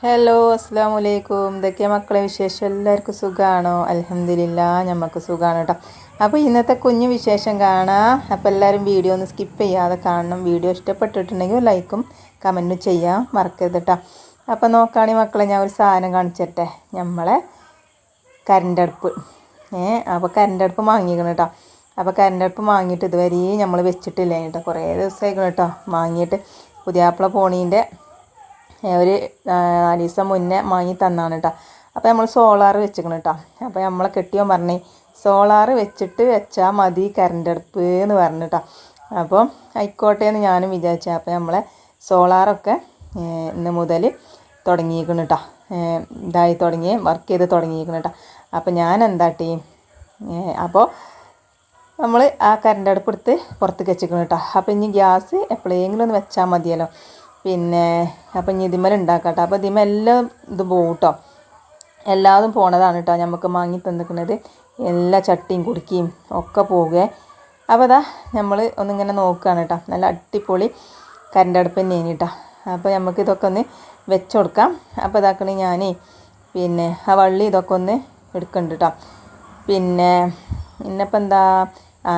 Hello അസ്സാം വലൈക്കും. എന്തൊക്കെയാ മക്കളെ വിശേഷം? എല്ലാവർക്കും സുഖമാണോ? അൽഹംദുലില്ലാ നമുക്ക് സുഖമാണ് കേട്ടോ. അപ്പോൾ ഇന്നത്തെ കുഞ്ഞു വിശേഷം കാണാം. അപ്പോൾ എല്ലാവരും വീഡിയോ ഒന്ന് സ്കിപ്പ് ചെയ്യാതെ കാണണം. വീഡിയോ ഇഷ്ടപ്പെട്ടിട്ടുണ്ടെങ്കിൽ ലൈക്കും കമൻറ്റും ചെയ്യാൻ മറക്കരുത് കേട്ടോ. അപ്പോൾ നോക്കുകയാണെങ്കിൽ മക്കളെ ഞാൻ ഒരു സാധനം കാണിച്ചിട്ടെ. നമ്മളെ കരണ്ടടുപ്പ് അപ്പോൾ കരണ്ടടുപ്പ് വാങ്ങിക്കണം കേട്ടോ. അപ്പോൾ കരണ്ടടുപ്പ് വാങ്ങിയിട്ട് ഇതുവരെ നമ്മൾ വെച്ചിട്ടില്ല കേട്ടോ. കുറേ ദിവസമായിക്കണം കേട്ടോ വാങ്ങിയിട്ട്. പുതിയാപ്പിള പോണീൻ്റെ ഒരു 4 ദിവസം മുന്നേ വാങ്ങി തന്നാണ് കേട്ടോ. അപ്പോൾ നമ്മൾ സോളാർ വെച്ചിക്കണം കേട്ടോ. അപ്പോൾ നമ്മളെ കെട്ടിയോൻ പറഞ്ഞേ സോളാർ വെച്ചിട്ട് വെച്ചാൽ മതി കരണ്ടടുപ്പ് എന്ന് പറഞ്ഞു കേട്ടോ. അപ്പോൾ ആയിക്കോട്ടെ എന്ന് ഞാനും വിചാരിച്ചു. അപ്പോൾ നമ്മളെ സോളാറൊക്കെ ഇന്ന് മുതൽ തുടങ്ങിയിരിക്കണം കേട്ടോ. ഇതായി തുടങ്ങി വർക്ക് ചെയ്ത് തുടങ്ങിയിരിക്കണം കേട്ടോ. അപ്പോൾ ഞാൻ എന്താട്ടി അപ്പോൾ നമ്മൾ ആ കരണ്ടടുപ്പ് എടുത്ത് പുറത്തേക്ക് വെച്ചിരിക്കണം കേട്ടോ. അപ്പോൾ ഇനി ഗ്യാസ് എപ്പോഴെങ്കിലും ഒന്ന് വെച്ചാൽ മതിയല്ലോ. പിന്നെ അപ്പം ഇനി ഇതിമേൽ ഉണ്ടാക്കാം കേട്ടോ. അപ്പോൾ ഇതിമേൽ എല്ലാം ഇത് പോകും കേട്ടോ. എല്ലാതും പോണതാണ് കേട്ടോ. നമുക്ക് വാങ്ങി തന്നിക്കുന്നത് എല്ലാ ചട്ടിയും കുടുക്കിയും ഒക്കെ പോകുക. അപ്പോൾ അതാ നമ്മൾ ഒന്നിങ്ങനെ നോക്കുകയാണ് കേട്ടോ. നല്ല അടിപൊളി കരണ്ടടുപ്പ് തന്നെയാണ് കേട്ടോ. അപ്പോൾ നമുക്ക് ഇതൊക്കെ ഒന്ന് വെച്ച് കൊടുക്കാം. അപ്പോൾ ഇതാക്കണേ ഞാൻ പിന്നെ ആ വള്ളി ഇതൊക്കെ ഒന്ന് എടുക്കുന്നുണ്ട് കേട്ടോ. പിന്നെ ഇന്നിപ്പോൾ എന്താ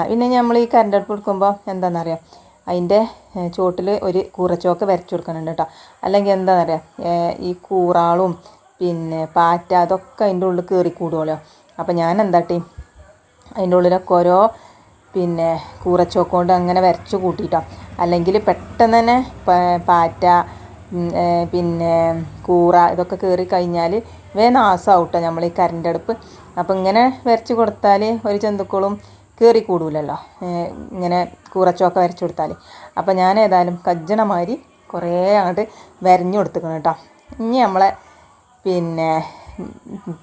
പിന്നെ നമ്മൾ ഈ കരണ്ടടുപ്പ് എടുക്കുമ്പോൾ എന്താണെന്നറിയാം, അതിൻ്റെ ചുവട്ടിൽ ഒരു കൂറച്ചോക്ക് വരച്ചു കൊടുക്കുന്നുണ്ട് കേട്ടോ. അല്ലെങ്കിൽ എന്താണെന്നറിയാം, ഈ കൂറാളും പിന്നെ പാറ്റ അതൊക്കെ അതിൻ്റെ ഉള്ളിൽ കയറി കൂടുമല്ലോ. അപ്പോൾ ഞാൻ എന്താട്ടി അതിൻ്റെ ഉള്ളിലൊക്കെ ഓരോ പിന്നെ കൂറച്ചോക്ക് കൊണ്ട് അങ്ങനെ വരച്ച് കൂട്ടിയിട്ടോ. അല്ലെങ്കിൽ പെട്ടെന്ന് തന്നെ പാറ്റ പിന്നെ കൂറ ഇതൊക്കെ കയറി കഴിഞ്ഞാൽ നാശമാവും കേട്ടോ നമ്മൾ ഈ കരണ്ടടുപ്പ്. അപ്പോൾ ഇങ്ങനെ വരച്ച് കൊടുത്താൽ ഒരു ജന്തുക്കളും കയറി കൂടൂലല്ലോ, ഇങ്ങനെ കൂറച്ചോക്ക വരച്ചു കൊടുത്താൽ. അപ്പോൾ ഞാൻ ഏതായാലും കജ്ജണമാതിരി കുറേ അങ്ങോട്ട് വരഞ്ഞു കൊടുത്തിക്കണം കേട്ടോ. ഇനി നമ്മളെ പിന്നെ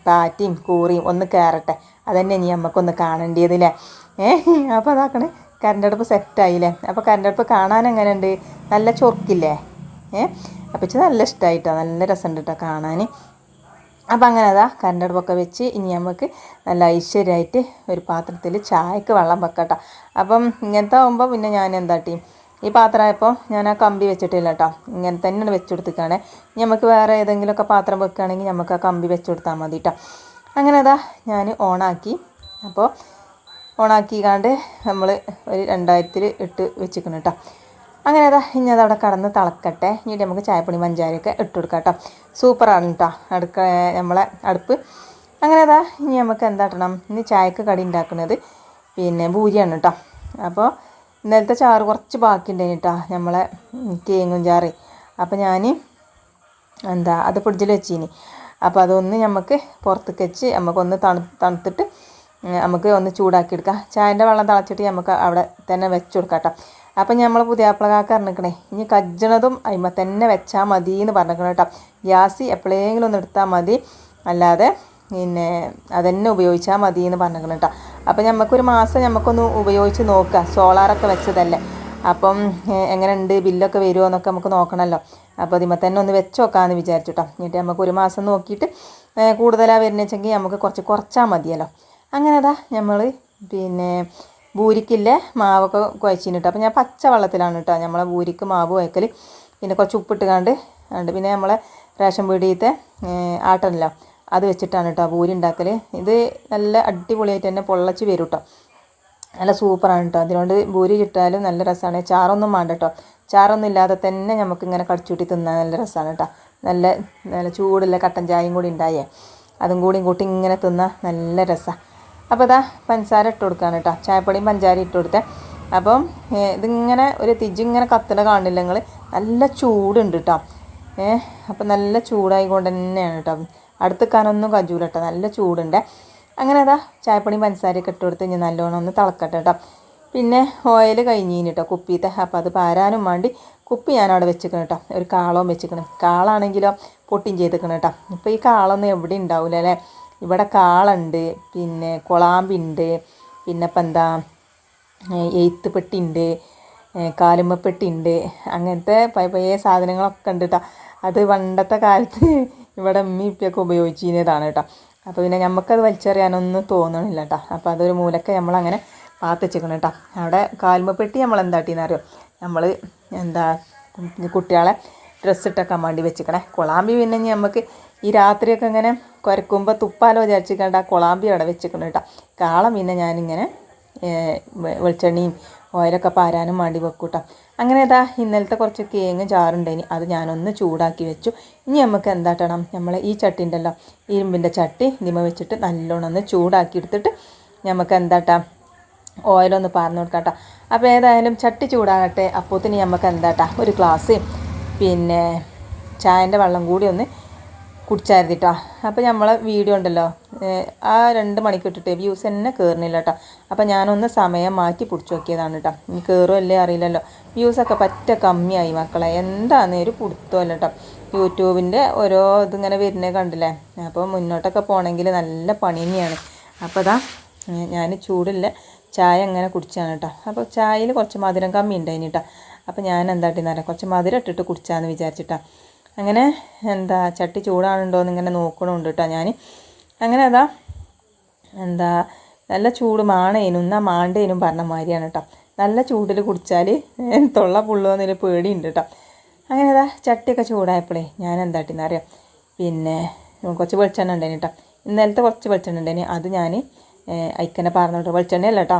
പാറ്റയും കൂറിയും ഒന്ന് കയറട്ടെ. അതന്നെ ഇനി നമുക്കൊന്ന് കാണേണ്ടതില്ലേ. അപ്പോൾ അതാക്കണേ കരണ്ടടുപ്പ് സെറ്റായില്ലേ. അപ്പോൾ കരണ്ടടുപ്പ് കാണാൻ എങ്ങനെയുണ്ട്? നല്ല ചൊറുക്കില്ലേ. അപ്പോൾ ഇത് നല്ല ഇഷ്ടമായിട്ടോ, നല്ല രസമുണ്ട് കേട്ടോ കാണാൻ. അപ്പം അങ്ങനെ അതാ കരണ്ടടുപ്പൊക്കെ വെച്ച് ഇനി നമുക്ക് നല്ല ഐശ്വര്യമായിട്ട് ഒരു പാത്രത്തിൽ ചായക്ക് വെള്ളം വെക്കട്ടോ. അപ്പം ഇങ്ങനത്തെ ആകുമ്പോൾ പിന്നെ ഞാൻ എന്താട്ടി ഈ പാത്രമായപ്പോൾ ഞാൻ ആ കമ്പി വെച്ചിട്ടില്ല കേട്ടോ. ഇങ്ങനെ തന്നെയാണ് വെച്ച് കൊടുത്തിക്കാണേ. നമുക്ക് വേറെ ഏതെങ്കിലുമൊക്കെ പാത്രം വെക്കുകയാണെങ്കിൽ നമുക്ക് ആ കമ്പി വെച്ച് കൊടുത്താൽ മതി കേട്ടോ. അങ്ങനെ അതാ ഞാൻ ഓണാക്കി. അപ്പോൾ ഓണാക്കിക്കാണ്ട് നമ്മൾ ഒരു 2000 ഇട്ട് വെച്ചിക്കണം കേട്ടോ. അങ്ങനെ അതാ ഇനി അതവിടെ കടന്ന് തിളക്കട്ടെ. ഇനി നമുക്ക് ചായപ്പൊടി പഞ്ചാരയൊക്കെ ഇട്ട് കൊടുക്കാം കേട്ടോ. സൂപ്പറാണ് കേട്ടോ നമ്മളെ അടുപ്പ്. അങ്ങനെ അതാ ഇനി നമുക്ക് എന്താട്ടണം, ഇനി ചായക്ക് കടി ഉണ്ടാക്കുന്നത് പിന്നെ പൂരിയാണ് കേട്ടോ. അപ്പോൾ ഇന്നലത്തെ ചാറ് കുറച്ച് ബാക്കിയുണ്ടായിന് കേട്ടോ, നമ്മളെ തേങ്ങും ചാറ്. അപ്പോൾ ഞാൻ അത് ഫ്രിഡ്ജിൽ വെച്ചിനി. അപ്പോൾ അതൊന്ന് നമുക്ക് പുറത്തേക്ക് വെച്ച് നമുക്കൊന്ന് തണുത്തിട്ട് നമുക്ക് ഒന്ന് ചൂടാക്കി എടുക്കാം. ചായൻ്റെ വെള്ളം തിളച്ചിട്ട് നമുക്ക് അവിടെ തന്നെ വെച്ച് കൊടുക്കാം കേട്ടോ. അപ്പം നമ്മൾ പുതിയാപ്പിളകാക്ക പറഞ്ഞിരിക്കണേ ഇനി കജ്ജണതും അതിമ തന്നെ വെച്ചാൽ മതി എന്ന് പറഞ്ഞിരിക്കണം കേട്ടോ. ഗ്യാസ് എപ്പോഴെങ്കിലും ഒന്ന് എടുത്താൽ മതി, അല്ലാതെ പിന്നെ അതന്നെ ഉപയോഗിച്ചാൽ മതി എന്ന് പറഞ്ഞിരിക്കണം കേട്ടോ. അപ്പം നമുക്കൊരു മാസം നമുക്കൊന്ന് ഉപയോഗിച്ച് നോക്കാം. സോളാറൊക്കെ വെച്ചതല്ലേ. അപ്പം എങ്ങനെയുണ്ട്, ബില്ലൊക്കെ വരുമോ എന്നൊക്കെ നമുക്ക് നോക്കണമല്ലോ. അപ്പോൾ അതിമ തന്നെ ഒന്ന് വെച്ച് നോക്കാമെന്ന് വിചാരിച്ചു കേട്ടോ. എന്നിട്ട് നമുക്ക് ഒരു മാസം നോക്കിയിട്ട് കൂടുതലാണ് വരുന്നതെങ്കിൽ നമുക്ക് കുറച്ചാൽ മതിയല്ലോ. അങ്ങനെ അതാ നമ്മൾ പിന്നെ പൂരിക്കില്ലേ മാവൊക്കെ കുഴച്ചിന് കേട്ടോ. അപ്പോൾ ഞാൻ പച്ച വെള്ളത്തിലാണ് കേട്ടോ നമ്മളെ പൂരിക്ക് മാവ് കുഴക്കൽ. പിന്നെ കുറച്ച് ഉപ്പിട്ട് കണ്ട് പിന്നെ നമ്മളെ റേഷൻ പീടിയത്തെ ആട്ടനല്ലോ അത് വെച്ചിട്ടാണ് കേട്ടോ പൂരി ഉണ്ടാക്കൽ. ഇത് നല്ല അടിപൊളിയായിട്ട് തന്നെ പൊള്ളച്ച് വരും കേട്ടോ. നല്ല സൂപ്പറാണ് കേട്ടോ. അതുകൊണ്ട് പൂരി ചുട്ടാലും നല്ല രസമാണ്. ചാറൊന്നും വേണ്ട കേട്ടോ. ചാറൊന്നും ഇല്ലാതെ തന്നെ നമുക്കിങ്ങനെ കടിച്ചൂട്ടി തിന്നാൻ നല്ല രസമാണ് കേട്ടോ. നല്ല ചൂടുള്ള കട്ടൻ ചായയും കൂടി ഉണ്ടായേ അതും കൂടി കൂട്ടി ഇങ്ങനെ തിന്നാൻ നല്ല രസമാണ്. അപ്പോൾ ഇതാ പഞ്ചസാര ഇട്ട് കൊടുക്കുകയാണ് കേട്ടോ. ചായപ്പൊടിയും പഞ്ചാര ഇട്ട് കൊടുത്തേ. അപ്പം ഇതിങ്ങനെ ഒരു തിജിങ്ങനെ കത്തണ കാണില്ല നിങ്ങൾ, നല്ല ചൂടുണ്ട് കേട്ടോ. അപ്പം നല്ല ചൂടായിക്കൊണ്ട് തന്നെയാണ് കേട്ടോ. അടുത്തേക്കാനൊന്നും കജൂല കേട്ടോ, നല്ല ചൂടുണ്ട്. അങ്ങനെ അതാ ചായപ്പൊടിയും പഞ്ചസാരയൊക്കെ ഇട്ട് കൊടുത്ത് ഇനി നല്ലോണം ഒന്ന് തിളക്കട്ടെ കേട്ടോ. പിന്നെ ഓയിൽ കഴിഞ്ഞിന് കേട്ടോ കുപ്പിത്തെ. അപ്പോൾ അത് പാരാനും വേണ്ടി കുപ്പി ഞാനവിടെ വെച്ചിക്കണം കേട്ടോ. ഒരു കാളവും വെച്ചിക്കണം. കാളാണെങ്കിലോ പൊട്ടിയും ചെയ്തിക്കണം കേട്ടോ. ഇപ്പോൾ ഈ കാളൊന്നും എവിടെ ഉണ്ടാവില്ല അല്ലേ. ഇവിടെ കാളുണ്ട്, പിന്നെ കൊളാമ്പുണ്ട്, പിന്നെ ഇപ്പം എന്താ എയ്ത്ത് പെട്ടിയുണ്ട്, കാലുമ്മപ്പെട്ടിയുണ്ട്, അങ്ങനത്തെ പഴയ സാധനങ്ങളൊക്കെ ഉണ്ട് കേട്ടോ. അത് പണ്ടത്തെ കാലത്ത് ഇവിടെ ഉമ്മയും ഇപ്പൊക്കെ ഉപയോഗിച്ചിരുന്നതാണ് കേട്ടോ. അപ്പോൾ പിന്നെ നമുക്കത് വലിച്ചെറിയാനൊന്നും തോന്നണില്ല കേട്ടോ. അപ്പോൾ അതൊരു മൂലക്കെ നമ്മളങ്ങനെ പാത്ത് വെച്ചിക്കണം കേട്ടോ. അവിടെ കാലുമ്മപ്പെട്ടി നമ്മൾ എന്താട്ടിയെന്നറിയോ, നമ്മൾ എന്താ കുട്ടികളെ ഡ്രസ്സ് ഇട്ടൊക്കെ വേണ്ടി വെച്ചിക്കണേ. കൊളാമ്പി പിന്നെ നമുക്ക് ഈ രാത്രിയൊക്കെ ഇങ്ങനെ കുരക്കുമ്പോൾ തുപ്പാലോ വിചാരിച്ചിക്കണ്ട കൊളാമ്പി അവിടെ വെച്ചിക്കണം കേട്ടോ. കാളം പിന്നെ ഞാനിങ്ങനെ വെളിച്ചെണ്ണയും ഓയിലൊക്കെ പാരാനും വേണ്ടി വെക്കും കേട്ടോ. അങ്ങനെ ഇതാ ഇന്നലത്തെ കുറച്ച് കേങ്ങ് ചാറുണ്ടേനി, അത് ഞാനൊന്ന് ചൂടാക്കി വെച്ചു. ഇനി നമുക്ക് എന്താട്ടണം, നമ്മൾ ഈ ചട്ടി ഉണ്ടല്ലോ, ഇരുമ്പിൻ്റെ ചട്ടി ഇതിമ വെച്ചിട്ട് നല്ലോണം ഒന്ന് ചൂടാക്കി എടുത്തിട്ട് നമുക്ക് എന്താട്ടാം ഓയിലൊന്ന് പാർന്ന് കൊടുക്കാം കേട്ടോ. അപ്പോൾ ഏതായാലും ചട്ടി ചൂടാകട്ടെ. അപ്പോത്തിന് നമുക്ക് എന്താട്ടാ ഒരു ഗ്ലാസ് പിന്നെ ചായൻ്റെ വെള്ളം കൂടി ഒന്ന് കുടിച്ചായിരുന്നിട്ടോ. അപ്പോൾ നമ്മളെ വീഡിയോ ഉണ്ടല്ലോ ആ 2 മണിക്ക് ഇട്ടിട്ട് വ്യൂസ് തന്നെ കയറുന്നില്ല കേട്ടോ. അപ്പോൾ ഞാനൊന്ന് സമയം മാറ്റി പിടിച്ച് നോക്കിയതാണ് കേട്ടോ. ഇനി കയറുമല്ലേ അറിയില്ലല്ലോ. വ്യൂസൊക്കെ പറ്റ കമ്മിയായി മക്കളെ, എന്താണെന്ന് ഒരു പിടുത്തമല്ല കേട്ടോ. യൂട്യൂബിൻ്റെ ഓരോ ഇതിങ്ങനെ വരുന്നത് കണ്ടില്ലേ. അപ്പോൾ മുന്നോട്ടൊക്കെ പോകണമെങ്കിൽ നല്ല പണി തന്നെയാണ്. അപ്പോൾ അതാ ഞാൻ ചൂടില്ല ചായ അങ്ങനെ കുടിച്ചാണ് കേട്ടോ. അപ്പോൾ ചായയിൽ കുറച്ച് മധുരം കമ്മി ഉണ്ടായിന് കേട്ടോ. അപ്പോൾ ഞാൻ എന്താട്ടിന്ന് പറയാം, കുറച്ച് മധുരം ഇട്ടിട്ട് കുടിച്ചാന്ന് വിചാരിച്ചിട്ടാണ്. അങ്ങനെ എന്താ ചട്ടി ചൂടാണുണ്ടോ എന്ന് ഇങ്ങനെ നോക്കണമുണ്ട് കേട്ടോ ഞാൻ. അങ്ങനെ അതാ എന്താ നല്ല ചൂട് മാണേനും എന്നാൽ മാണ്ടേനും പറഞ്ഞ മാതിരിയാണ് കേട്ടോ. നല്ല ചൂടിൽ കുടിച്ചാൽ തൊള്ള പുള്ളുവെന്നൊരു പേടിയുണ്ട് കേട്ടോ. അങ്ങനെ അതാ ചട്ടിയൊക്കെ ചൂടായപ്പോഴേ ഞാൻ എന്താട്ടിന്ന് അറിയാം, പിന്നെ കുറച്ച് വെളിച്ചെണ്ണ ഉണ്ടായിന് കേട്ടോ. ഇന്നലത്തെ കുറച്ച് വെളിച്ചെണ്ണ ഉണ്ടായിന്, അത് ഞാൻ അയക്കനെ പറഞ്ഞോട്ടോ. വെളിച്ചെണ്ണയല്ല കേട്ടോ,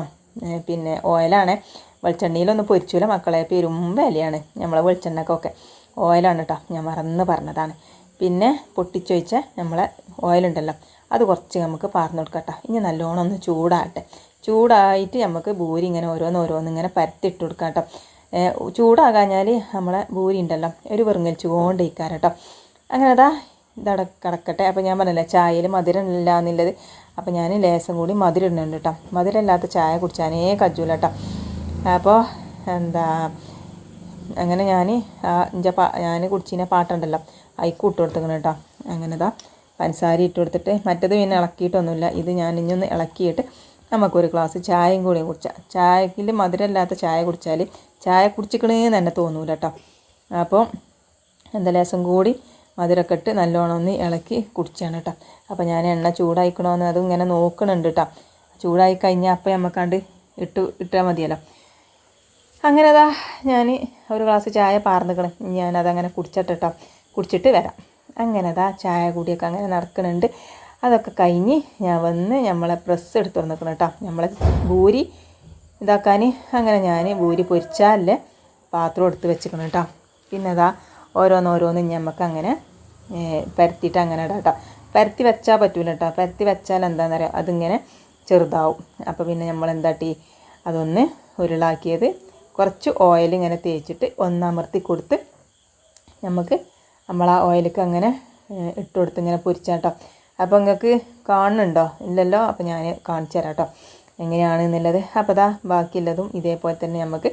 പിന്നെ ഓയിലാണ്. വെളിച്ചെണ്ണയിലൊന്നും പൊരിച്ചില്ല മക്കളെ, പെരും വിലയാണ് നമ്മളെ വെളിച്ചെണ്ണക്കൊക്കെ. ഓയിലാണ് കേട്ടോ, ഞാൻ മറന്ന് പറഞ്ഞതാണ്. പിന്നെ പൊട്ടിച്ചൊഴിച്ച നമ്മളെ ഓയിലുണ്ടല്ലോ അത് കുറച്ച് നമുക്ക് പാർന്ന് കൊടുക്കാം കേട്ടോ. ഇനി നല്ലോണം ഒന്ന് ചൂടാകട്ടെ. ചൂടായിട്ട് നമുക്ക് ഭൂരി ഇങ്ങനെ ഓരോന്നിങ്ങനെ പരത്തിട്ട് കൊടുക്കാം കേട്ടോ. ചൂടാകാഞ്ഞാൽ നമ്മളെ ഭൂരി ഉണ്ടല്ലോ ഒരു വെറുങ്ങലിച്ച് കൊണ്ടിരിക്കാം കേട്ടോ. അങ്ങനെ അതാ ഇതവിടെ കിടക്കട്ടെ. അപ്പോൾ ഞാൻ പറഞ്ഞില്ലേ ചായയിൽ മധുരം ഇല്ല എന്നുള്ളത്. അപ്പോൾ ഞാൻ ലേസം കൂടി മധുരം ഇടുന്നുണ്ട് കേട്ടോ. മധുരം ഇല്ലാത്ത ചായ കുടിച്ചാനേ കജ്ജൂല കേട്ടോ. അപ്പോൾ എന്താ അങ്ങനെ ഞാൻ ഞാൻ കുടിച്ചിനെ പാട്ടുണ്ടല്ലോ അതിക്ക് ഇട്ട് കൊടുത്തേക്കണം കേട്ടോ. അങ്ങനെ ഇതാ പഞ്ചസാര ഇട്ട് കൊടുത്തിട്ട്, മറ്റത് പിന്നെ ഇളക്കിയിട്ടൊന്നുമില്ല. ഇത് ഞാൻ ഇനിയൊന്ന് ഇളക്കിയിട്ട് നമുക്കൊരു ഗ്ലാസ് ചായയും കൂടി കുടിച്ചാൽ, ചായക്കിൽ മധുരമില്ലാത്ത ചായ കുടിച്ചാൽ ചായ കുടിച്ചിക്കണേന്ന് തന്നെ തോന്നൂല കേട്ടോ. അപ്പോൾ എന്താ ലേസം കൂടി മധുരമൊക്കെ ഇട്ട് നല്ലോണം ഒന്ന് ഇളക്കി കുടിച്ചാണ് കേട്ടോ. അപ്പോൾ ഞാൻ എണ്ണ ചൂടായിക്കണമെന്ന് അതും ഇങ്ങനെ നോക്കണുണ്ട് കേട്ടോ. ചൂടായി കഴിഞ്ഞാൽ അപ്പോൾ നമുക്കാണ്ട് ഇട്ടാൽ മതിയല്ലോ. അങ്ങനെ അതാ ഞാൻ ഒരു ഗ്ലാസ് ചായ പാർന്നിക്കണം. ഞാനതങ്ങനെ കുടിച്ചിട്ട് വരാം. അങ്ങനെ അതാ ചായ കൂടിയൊക്കെ അങ്ങനെ നടക്കുന്നുണ്ട്. അതൊക്കെ കഴിഞ്ഞ് ഞാൻ വന്ന് നമ്മളെ പ്രസ് എടുത്ത് വന്നിക്കണം കേട്ടോ. നമ്മളെ ഭൂരി ഇതാക്കാൻ അങ്ങനെ ഞാൻ ഭൂരി പൊരിച്ചാലേ പാത്രം എടുത്ത് വെച്ചിക്കണം കേട്ടോ. പിന്നെ അതാ ഓരോന്നോരോന്നും നമുക്ക് അങ്ങനെ പരത്തിയിട്ട് അങ്ങനെ ഇടാം കേട്ടോ. പരത്തി വെച്ചാൽ പറ്റൂല കേട്ടോ. പരത്തി വെച്ചാൽ എന്താണെന്ന് പറയുക, അതിങ്ങനെ ചെറുതാവും. അപ്പോൾ പിന്നെ നമ്മൾ എന്താട്ടി അതൊന്ന് ഉരുളാക്കിയത് കുറച്ച് ഓയിൽ ഇങ്ങനെ തേച്ചിട്ട് ഒന്നമർത്തി കൊടുത്ത് നമുക്ക് നമ്മളാ ഓയിലേക്ക് അങ്ങനെ ഇട്ട് കൊടുത്ത് ഇങ്ങനെ പൊരിച്ചാൽ കേട്ടോ. അപ്പോൾ നിങ്ങൾക്ക് കാണുന്നുണ്ടോ ഇല്ലല്ലോ? അപ്പോൾ ഞാൻ കാണിച്ചു തരാം കേട്ടോ എങ്ങനെയാണ് എന്നുള്ളത്. അപ്പോൾ അതാ ബാക്കിയുള്ളതും ഇതേപോലെ തന്നെ നമുക്ക്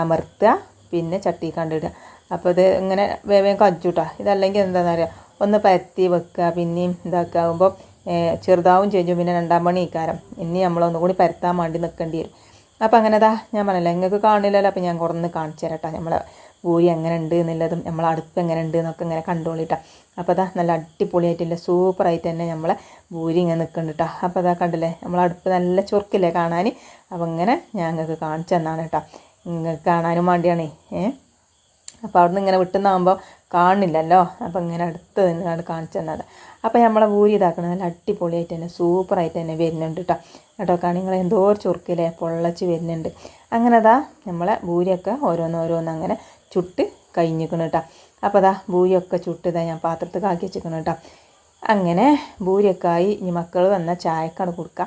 അമർത്തുക, പിന്നെ ചട്ടി കണ്ടിടുക. അപ്പോൾ ഇത് ഇങ്ങനെ വേഗം കജ്ജു കേട്ടോ. ഇതല്ലെങ്കിൽ എന്താണെന്ന് പറയുക, ഒന്ന് പരത്തി വെക്കുക, പിന്നെയും ഇതാക്കാകുമ്പോൾ ചെറുതാവും ചെയ്യും. പിന്നെ 2ാം പണി ഇക്കാരം ഇനി നമ്മളൊന്നുകൂടി പരത്താൻ വേണ്ടി നിൽക്കേണ്ടി വരും. അപ്പോൾ അങ്ങനെ അതാ ഞാൻ പറഞ്ഞില്ല നിങ്ങൾക്ക് കാണില്ലല്ലോ. അപ്പോൾ ഞാൻ കുറന്ന് കാണിച്ചു തരാം കേട്ടോ നമ്മളെ ഭൂരി എങ്ങനെ ഉണ്ട് എന്നുള്ളതും നമ്മളെ അടുപ്പ് എങ്ങനെ ഉണ്ട് എന്നൊക്കെ ഇങ്ങനെ കണ്ടോളിട്ടോ. അപ്പോൾ അതാ നല്ല അടിപൊളിയായിട്ടില്ല സൂപ്പറായിട്ട് തന്നെ നമ്മളെ ഭൂരി ഇങ്ങനെ നിൽക്കുന്നുണ്ട് കേട്ടോ. അപ്പോൾ അതാ കണ്ടില്ലേ നമ്മളെ അടുപ്പ് നല്ല ചൊറുക്കില്ലേ കാണാൻ. അപ്പോൾ ഇങ്ങനെ ഞങ്ങൾക്ക് കാണിച്ചു തന്നാണ് കേട്ടോ, നിങ്ങൾക്ക് കാണാനും വേണ്ടിയാണേ. അപ്പോൾ അവിടെ നിന്ന് ഇങ്ങനെ വിട്ടുന്നാകുമ്പോൾ കാണില്ലല്ലോ. അപ്പോൾ ഇങ്ങനെ അടുത്ത് നിന്നാണ് കാണിച്ചു തന്നത്. അപ്പോൾ നമ്മളെ ഭൂരി ഇതാക്കണം നല്ല അടിപൊളിയായിട്ട് തന്നെ സൂപ്പറായിട്ട് തന്നെ വരുന്നുണ്ട് കേട്ടോ. നിങ്ങൾ എന്തോ ചൊറുക്കില്ലേ പൊള്ളച്ച് വരുന്നുണ്ട്. അങ്ങനെ അതാ നമ്മളെ ഭൂരിയൊക്കെ ഓരോന്നോരോന്ന് അങ്ങനെ ചുട്ട് കഴിഞ്ഞിരിക്കണം കേട്ടോ. അപ്പോൾ അതാ ഭൂരിയൊക്കെ ചുട്ട് ഇതാ ഞാൻ പാത്രത്തിൽ ആക്കി വെച്ചിരിക്കണം കേട്ടോ. അങ്ങനെ ഭൂരിയൊക്കെ ആയി ഇനി മക്കൾ വന്നാൽ ചായക്കാണ് കൊടുക്കുക.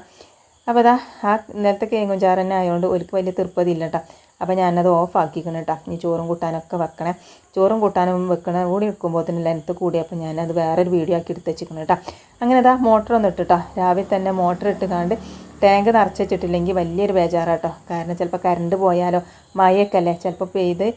അപ്പോൾ അതാ ആ നേരത്തെ കേങ്ങും ചാറ് തന്നെ ആയതുകൊണ്ട് ഒരിക്കൽ വലിയ തൃപ്പതി ഇല്ല കേട്ടോ. അപ്പോൾ ഞാനത് ഓഫാക്കിക്കണം കേട്ടോ. ഇനി ചോറും കൂട്ടാനൊക്കെ വെക്കണേ. ചോറും കൂട്ടാനും വെക്കണ കൂടി വെക്കുമ്പോൾ തന്നെ ലെൻത്ത് കൂടിയപ്പോൾ ഞാനത് വേറൊരു വീഡിയോ ആക്കി എടുത്ത് വെച്ചിരിക്കണം കേട്ടോ. അങ്ങനെ അതാ മോട്ടറൊന്നും ഇട്ടിട്ടോ. രാവിലെ തന്നെ മോട്ടർ ഇട്ടുകാണ്ട് ടാങ്ക് നിറച്ച് വെച്ചിട്ടില്ലെങ്കിൽ വലിയൊരു ബേജാറാട്ടോ. കാരണം ചിലപ്പോൾ കറണ്ട് പോയാലോ, മഴയൊക്കെ അല്ലേ, ചിലപ്പോൾ പെയ്ത്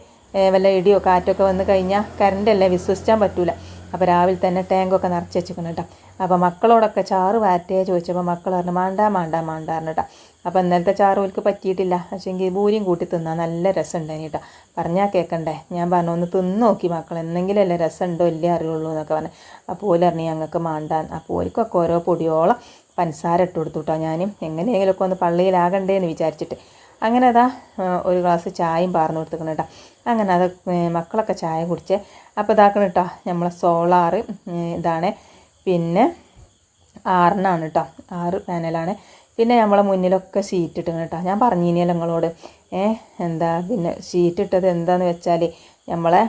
വല്ല ഇടിയോ കാറ്റൊക്കെ വന്ന് കഴിഞ്ഞാൽ കറണ്ടല്ലേ വിശ്വസിക്കാൻ പറ്റൂല. അപ്പോൾ രാവിലെ തന്നെ ടാങ്കൊക്കെ നിറച്ച് വെച്ചിരിക്കണം കേട്ടോ. അപ്പോൾ മക്കളോടൊക്കെ ചാറ് വാറ്റേ ചോദിച്ചപ്പോൾ മക്കൾ പറഞ്ഞു മാണ്ടായിരുന്നു കേട്ടോ. അപ്പോൾ ഇന്നലത്തെ ചാറ് ഓൽക്ക് പറ്റിയിട്ടില്ല. പക്ഷേങ്കിൽ ഭൂരിയും കൂട്ടി തിന്നാൻ നല്ല രസമുണ്ടായിന് കേട്ടോ. പറഞ്ഞാൽ കേൾക്കണ്ടേ. ഞാൻ പറഞ്ഞു ഒന്ന് തിന്ന് നോക്കി മക്കൾ, എന്തെങ്കിലും അല്ലേ രസമുണ്ടോ ഇല്ലേ അറിയുള്ളൂ എന്നൊക്കെ പറഞ്ഞു. അപ്പോൾ ഓല് പറഞ്ഞു ഞങ്ങൾക്ക് മാണ്ടാൻ. അപ്പോൾ ഓൽക്കൊക്കെ ഓരോ പൊടിയോളം പഞ്ചസാര ഇട്ട് കൊടുത്തു കേട്ടോ. ഞാനും എങ്ങനെയെങ്കിലുമൊക്കെ ഒന്ന് പള്ളിയിലാകണ്ടേ എന്ന് വിചാരിച്ചിട്ട്. അങ്ങനെ അതാ ഒരു ഗ്ലാസ് ചായയും പാർന്ന് കൊടുത്തിക്കണം കേട്ടോ. അങ്ങനെ അത് മക്കളൊക്കെ ചായ കുടിച്ച്. അപ്പോൾ ഇതാക്കണം കേട്ടോ നമ്മളെ സോളാറ് ഇതാണ്. പിന്നെ 6 കേട്ടോ, 6 പാനലാണ്. പിന്നെ നമ്മളെ മുന്നിലൊക്കെ ഷീറ്റ് ഇട്ടിക്കണം കേട്ടോ. ഞാൻ പറഞ്ഞിനിയല്ലോ നിങ്ങളോട് എന്താ പിന്നെ ഷീറ്റ് ഇട്ടത് എന്താന്ന് വെച്ചാൽ നമ്മളെ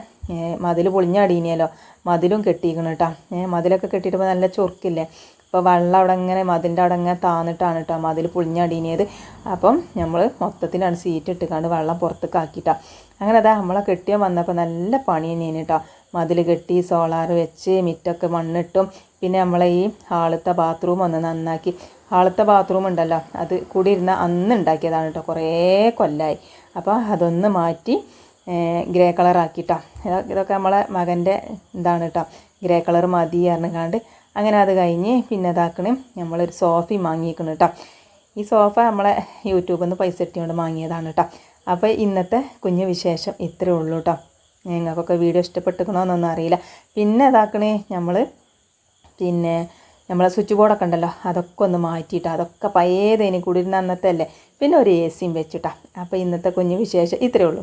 മതിൽ പൊളിഞ്ഞടിയിനിയല്ലോ, മതിലും കെട്ടിക്കണം കേട്ടോ. മതിലൊക്കെ കെട്ടിയിട്ട് നല്ല ചൊറുക്കില്ലേ, അപ്പോൾ വെള്ളം അവിടെ ഇങ്ങനെ മതിൻ്റെ അവിടെ ഇങ്ങനെ താന്നിട്ടാണ് കേട്ടോ മതിൽ പൊളിഞ്ഞടിയിനിയത്. അപ്പം നമ്മൾ മൊത്തത്തിലാണ് ഷീറ്റ് ഇട്ടുകൊണ്ട് വെള്ളം പുറത്തേക്ക് ആക്കിയിട്ടാണ്. അങ്ങനെ അതാ നമ്മളെ കെട്ടിയോ വന്നപ്പോൾ നല്ല പണി തന്നെയാണ് കേട്ടോ. മതിൽ കെട്ടി, സോളാർ വെച്ച്, മിറ്റൊക്കെ മണ്ണിട്ടും, പിന്നെ നമ്മളെ ഈ ഹാളത്തെ ബാത്റൂം ഒന്ന് നന്നാക്കി. ഹാളത്തെ ബാത്റൂം ഉണ്ടല്ലോ, അത് കൂടിയിരുന്ന അന്ന് ഉണ്ടാക്കിയതാണ് കേട്ടോ, കുറേ കൊല്ലമായി. അപ്പോൾ അതൊന്ന് മാറ്റി ഗ്രേ കളറാക്കിയിട്ടാണ്. ഇതൊക്കെ നമ്മളെ മകൻ്റെ ഇതാണ് കേട്ടോ, ഗ്രേ കളർ മതി പറഞ്ഞുകൊണ്ട്. അങ്ങനെ അത് കഴിഞ്ഞ് പിന്നെ ഇതാക്കണേ നമ്മളൊരു സോഫയും വാങ്ങിയിരിക്കണം കേട്ടോ. ഈ സോഫ നമ്മളെ യൂട്യൂബിൽ നിന്ന് പൈസ ഇട്ടുകൊണ്ട് വാങ്ങിയതാണ് കേട്ടോ. അപ്പോൾ ഇന്നത്തെ കുഞ്ഞു വിശേഷം ഇത്രയേ ഉള്ളൂ കേട്ടോ. നിങ്ങൾക്കൊക്കെ വീഡിയോ ഇഷ്ടപ്പെട്ടിരിക്കണമെന്നൊന്നും അറിയില്ല. പിന്നെ ഇതാക്കണേ പിന്നെ നമ്മളെ സ്വിച്ച് ബോർഡൊക്കെ ഉണ്ടല്ലോ, അതൊക്കെ ഒന്ന് മാറ്റിയിട്ട്, അതൊക്കെ പഴയതേനി കൂടി ഇരുന്ന അന്നത്തെ അല്ലേ. പിന്നെ ഒരു AC വെച്ചിട്ടാണ്. അപ്പോൾ ഇന്നത്തെ കുഞ്ഞു വിശേഷം ഇത്രയേ ഉള്ളൂ.